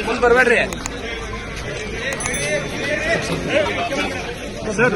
ಮುಂದೆ ಬರ್ಬೇಡ್ರಿ ಸರ್.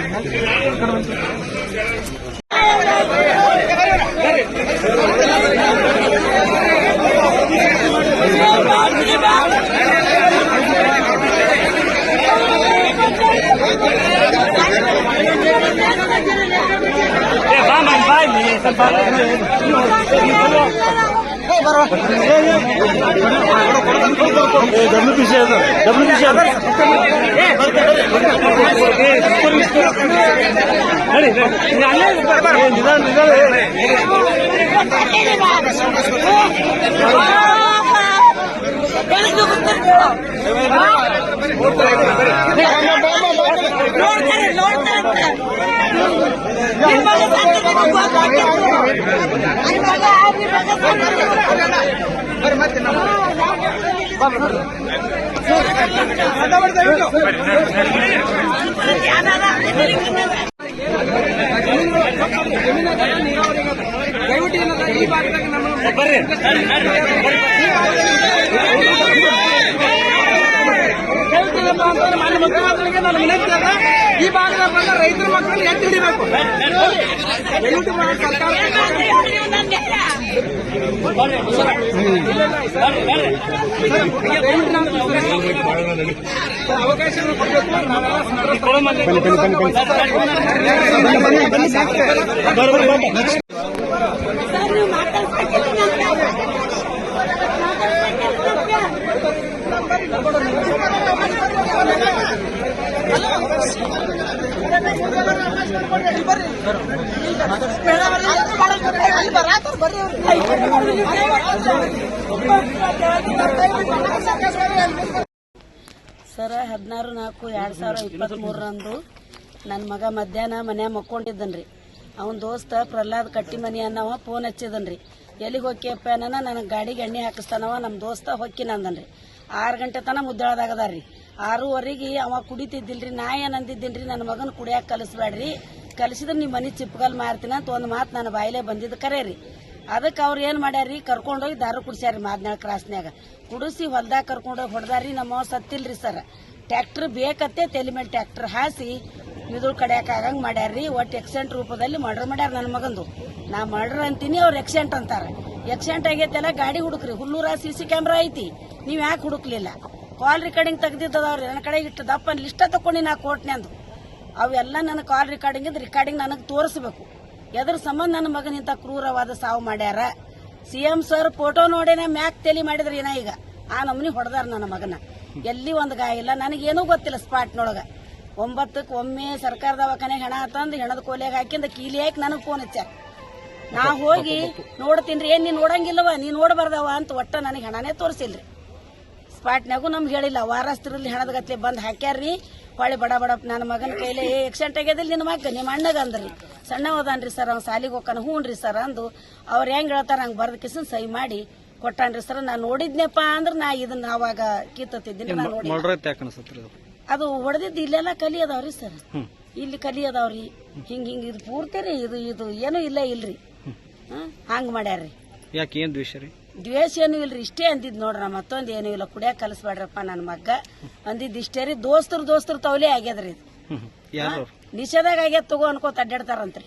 ಮುಖ್ಯಮಂತ್ರಿಗೆ ನಾನು ವಿನಂತಿ ಅಲ್ಲ, ಈ ಭಾಗದ ಬಂದ ರೈತರ ಮಕ್ಕಳನ್ನು ಎತ್ತಿ ಹಿಡಿಬೇಕು. ಅವಕಾಶಗಳು ಕೊಡಬೇಕು. ಸರ 16/4/2023 ನನ್ನ ಮಗ ಮಧ್ಯಾಹ್ನ ಮನ್ಯಾಗ ಮಕ್ಕೊಂಡಿದ್ದನ್ರಿ. ಅವನ ದೋಸ್ತ ಪ್ರಹ್ಲಾದ್ ಕಟ್ಟಿಮನಿ ಅನ್ನವ ಫೋನ್ ಹಚ್ಚಿದನ್ರಿ. ಎಲ್ಲಿಗೆ ಹೊಕ್ಕಿಯಪ್ಪ ಅನ್ನ ನನಗೆ ಗಾಡಿಗೆ ಎಣ್ಣೆ ಹಾಕಿಸ್ತಾನವ, ನಮ್ಮ ದೋಸ್ತ ಹೊಕ್ಕಿನಂದನ್ರಿ. 6 ಗಂಟೆ ತನ ಮುದ್ದಾಳದಾಗದಾರ್ರಿ. 6:15 ಅವ ಕುಡಿತಿದ್ದಿಲ್ರಿ. ನಾ ಏನಂದಿದ್ದೀನ್ರಿ, ನನ್ನ ಮಗನ ಕುಡಿಯಾಕ ಕಲಿಸ್ಬೇಡ್ರಿ, ಕಲಿಸಿದ್ರೆ ನಿಮ್ಮ ಮನೆ ಚಿಪ್ಪಗಲ್ ಮಾರ್ತೀನಿ ಅಂತ ಒಂದು ಮಾತು ನನ್ನ ಬಾಯಿಲೆ ಬಂದಿದ್ದು ಕರೆ ರೀ. ಅದಕ್ಕೆ ಅವ್ರು ಏನ್ ಮಾಡ್ಯಾರ್ರಿ, ಕರ್ಕೊಂಡೋಗಿ ದಾರು ಕುಡಿಸ್ಯಾರಿ. ಮಾದನಾಳ ಕ್ರಾಸ್ನ್ಯಾಗ ಕುಡಿಸಿ ಹೊಲ್ದಾಗ ಕರ್ಕೊಂಡೋಗಿ ಹೊಡೆದಾರಿ. ನಮ್ಮವ್ ಸತ್ತಿಲ್ರಿ ಸರ್. ಟ್ರ್ಯಾಕ್ಟರ್ ಬೇಕತ್ತೆ ತಲೆ ಮೇಲೆ ಟ್ರ್ಯಾಕ್ಟರ್ ಹಾಸಿ ಮಿದುಳು ಕಡಿಯಾಕ ಆಗಂಗ್ ಮಾಡ್ಯಾರ್ರಿ. ಒಟ್ಟು ಎಕ್ಸೆಂಟ್ ರೂಪದಲ್ಲಿ ಮರ್ಡರ್ ಮಾಡ್ಯಾರ ನನ್ನ ಮಗಂದು. ನಾ ಮರ್ಡರ್ ಅಂತೀನಿ, ಅವ್ರು ಎಕ್ಸೆಂಟ್ ಅಂತಾರ. ಎಕ್ಸೆಂಟ್ ಆಗೈತೆಲ್ಲ ಗಾಡಿ ಹುಡುಕ್ರಿ. ಹುಲ್ಲೂರ CC ಕ್ಯಾಮ್ರಾ ಐತಿ, ನೀವ್ ಯಾಕೆ ಹುಡುಕ್ಲಿಲ್ಲ? ಕಾಲ್ ರೆಕಾರ್ಡಿಂಗ್ ತೆಗ್ದಿದ್ದವ್ರಿ. ನನ್ನ ಕಡೆ ಇಟ್ಟು ದಪ್ಪ ಲಿಸ್ಟ್ ತಕೊಂಡಿ ನಾ ಕೋರ್ಟ್ನ್ಯಾಂದು. ಅವೆಲ್ಲ ನನ್ನ ಕಾಲ್ ರೆಕಾರ್ಡಿಂಗ್ ಇದ್ ರೆಕಾರ್ಡಿಂಗ್ ನನಗೆ ತೋರಿಸಬೇಕು. ಎದ್ರ ಸಂಬಂಧ ನನ್ನ ಮಗನ ಇಂತ ಕ್ರೂರವಾದ ಸಾವು ಮಾಡ್ಯಾರ. CM ಸರ್ ಫೋಟೋ ನೋಡೇನೆ ಮ್ಯಾಕ್ ತಲಿ ಮಾಡಿದ್ರಿ ಏನ ಈಗ ಆ ನಮ್ಮನಿ ಹೊಡೆದಾರ ನನ್ನ ಮಗನ. ಎಲ್ಲಿ ಒಂದು ಗಾಯ ಇಲ್ಲ, ನನಗೇನೂ ಗೊತ್ತಿಲ್ಲ. ಸ್ಪಾಟ್ನೊಳಗ 9ಕ್ಕೆ ಒಮ್ಮೆ ಸರ್ಕಾರ ದವಾಖಾನೆಗೆ ಹೆಣ ತಂದು ಹೆಣದ ಕೋಲಿಯಾಗ ಹಾಕಿಂದ ಕೀಲಿ ಹಾಕಿ ನನಗೆ ಫೋನ್ ಹಚ್ಚಾರ. ನಾ ಹೋಗಿ ನೋಡ್ತೀನಿ. ಏನ್ ನೀನ್ ನೋಡಂಗಿಲ್ಲವ, ನೀನ್ ನೋಡಬಾರ್ದವ ಅಂತ ಒಟ್ಟ ನನಗೆ ಹೆಣನೇ ತೋರಿಸಿಲ್ರಿ. ಸ್ಪಾಟ್ನಾಗೂ ನಮ್ಗೆ ಹೇಳಿಲ್ಲ. ವಾರಸ್ತಿರಲ್ಲಿ ಹೆಣದ ಗತ್ಲೆ ಬಂದ್ ಹಾಕ್ಯಾರ್ರಿ. ಹೊಳೆ ಬಡ ಬಡಪ್ ನನ್ನ ಮಗನ ಕೈಲಿ ಎಕ್ಸೆಂಟ್ ಆಗ್ಯದಿಲ್ಲ ನಿನ್ನ ಮಗ, ನಿಮ್ಮ ಅಣ್ಣಗ ಅಂದ್ರಿ. ಸಣ್ಣ ಹೋದಾನ್ರಿ ಸರ್, ಅವ್ನು ಸಾಲಿಗೆ ಹೋಗ್ತಾನ. ಹ್ಞೂನ್ರಿ ಸರ್ ಅಂದು ಅವ್ರು ಹೆಂಗ್ ಹೇಳ್ತಾರ ಹಂಗೆ ಬರ್ದ ಕಿಸನ್ ಸಹಿ ಮಾಡಿ ಕೊಟ್ಟಾನ್ರಿ ಸರ್. ನಾ ನೋಡಿದ್ನಪ್ಪ ಅಂದ್ರ ನಾ ಇದನ್ನ ಅವಾಗ ಕಿತ್ತಿದ್ದೀನಿ. ಅದು ಹೊಡೆದಿದ್ದು ಇಲ್ಲೆಲ್ಲ ಕಲಿ ಅದಾವ್ರಿ ಸರ್, ಇಲ್ಲಿ ಕಲಿ ಅದಾವ್ರಿ. ಹಿಂಗ್ ಇದು ಪೂರ್ತಿ ರೀ. ಇದು ಏನು ಇಲ್ಲ ಇಲ್ರಿ. ಹಂಗ್ ಮಾಡ್ಯಾರ್ರಿ. ಯಾಕೆ ಏನ್ ದ್ವೇಷ ರೀ? ದ್ವೇಷ ಏನು ಇಲ್ರಿ, ಇಷ್ಟೇ ಅಂದಿದ್ ನೋಡ್ರ. ಮತ್ತೊಂದ್ ಏನು ಇಲ್ಲ. ಕುಡಿಯಾಕ ಕಲಿಸ್ಬೇಡ್ರಪ್ಪ ನನ್ನ ಮಗ್ಗ ಅಂದಿದ್ ಇಷ್ಟೇ ರೀ. ದೋಸ್ತರು ತವಲೆ ಆಗ್ಯದ್ರಿ. ನಿಷೇಧಾಗ ಆಗ್ಯದ ತಗೋ ಅನ್ಕೋತ ಅಡ್ಡಾಡ್ತಾರಂತ್ರಿ.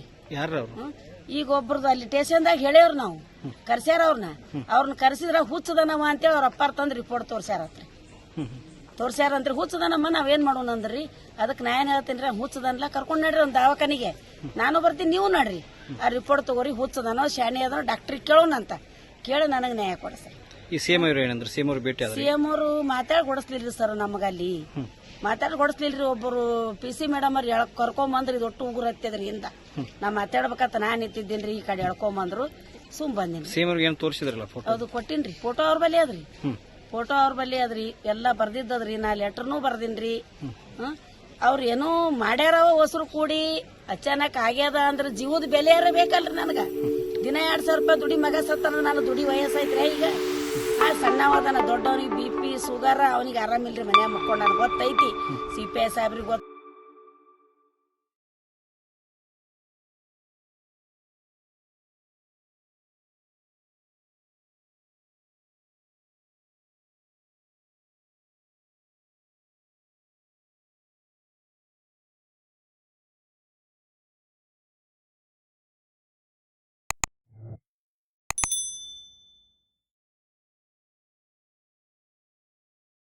ಈಗ ಒಬ್ರದ್ದು ಅಲ್ಲಿ ಸ್ಟೇಷನ್ದಾಗ ಹೇಳ್ಯವ್ರ ನಾವು ಕರ್ಸ್ಯಾರ. ಅವ್ರನ್ನ ಕರ್ಸಿದ್ರ ಹುಚ್ಚದನವ ಅಂತೇಳಿ ಅವ್ರ ಅಪ್ಪಾರ ತಂದ್ ರಿಪೋರ್ಟ್ ತೋರ್ಸ್ಯಾರತ್ರಿ. ಹುಚ್ಚದನಮ್ಮ ನಾವೇನ್ ಮಾಡೋಣ ಅಂದ್ರಿ. ಅದಕ್ಕೆ ನಾ ಏನ್ ಹೇಳ್ತೀನಿ, ಹುಚ್ಚದನ್ಲ ಕರ್ಕೊಂಡ್ ನಡ್ರಿ ಒಂದ್ ದವಾಖಾನಿಗೆ. ನಾನು ಬರ್ತೀನಿ, ನೀವು ನಡ್ರಿ. ಆ ರಿಪೋರ್ಟ್ ತಗೋರಿ. ಹುಚ್ಚದನೋ ಶಾಣೆ ಅದೋ ಡಾಕ್ಟ್ರಿಗೆ ಕೇಳೋಣ ಅಂತ ಕೇಳಿ ನನಗೆ ನ್ಯಾಯ ಕೊಡಿಸ್ರಿ. ಈ CM ಅವರು ಭೇಟಿ CM ಅವರು ಮಾತಾಡಿ ಕೊಡಿಸ್ಲಿಲ್ರಿ ಸರ್. ನಮಗ ಅಲ್ಲಿ ಮಾತಾಡಿ ಕೊಡಿಸ್ಲಿಲ್ರಿ. ಒಬ್ಬರು PC ಮೇಡಮ್ ಅವ್ರು ಕರ್ಕೊಂಬಂದ್ರಿ. ಇದು ಒಟ್ಟು ಉಗುರು ಹತ್ತದ್ರಿ ಇಂದ. ನಾ ಮಾತಾಡ್ಬೇಕಂತ ನಾನ್ ನಿಂತಿದ್ದೀನ್ರಿ. ಈ ಕಡೆ ಎಳ್ಕೊಂಬಂದ್ರು, ಸುಮ್ ಬಂದಿನಿ. ಅದು ಕೊಟ್ಟಿನ್ರಿ. ಫೋಟೋ ಅವ್ರ ಬಲ್ಲಿ ಅದ್ರಿ. ಎಲ್ಲ ಬರ್ದಿದ್ದದ್ರಿ. ನಾ ಲೆಟರ್ನೂ ಬರ್ದಿನ್ರಿ. ಅವ್ರ ಏನೋ ಮಾಡ್ಯಾರವ ಹೊಸರು ಕೂಡಿ ಅಚಾನಕ್ ಆಗ್ಯದ ಅಂದ್ರ ಜೀವದ ಬೆಲೆ ಬೇಕಲ್ರಿ ನನಗ. ದಿನ 2,000 ರೂಪಾಯಿ ದುಡಿ ಮಗ ಸತ್ತಾನ. ನಾನು ದುಡಿ ವಯಸ್ಸಾಯ್ತ್ರಿ ಈಗ. ಆ ಸಣ್ಣವದನ ದೊಡ್ಡವನಿಗೆ BP ಶುಗರ್ ಅವನಿಗೆ ಆರಾಮಿಲ್ರಿ ಮನ್ಯಾಗ ಮುಕ್ಕೊಂಡಾನ ಗೊತ್ತೈತಿ CPI ಸಾಹೇಬ್ರಿಗೆ ಗೊತ್ತ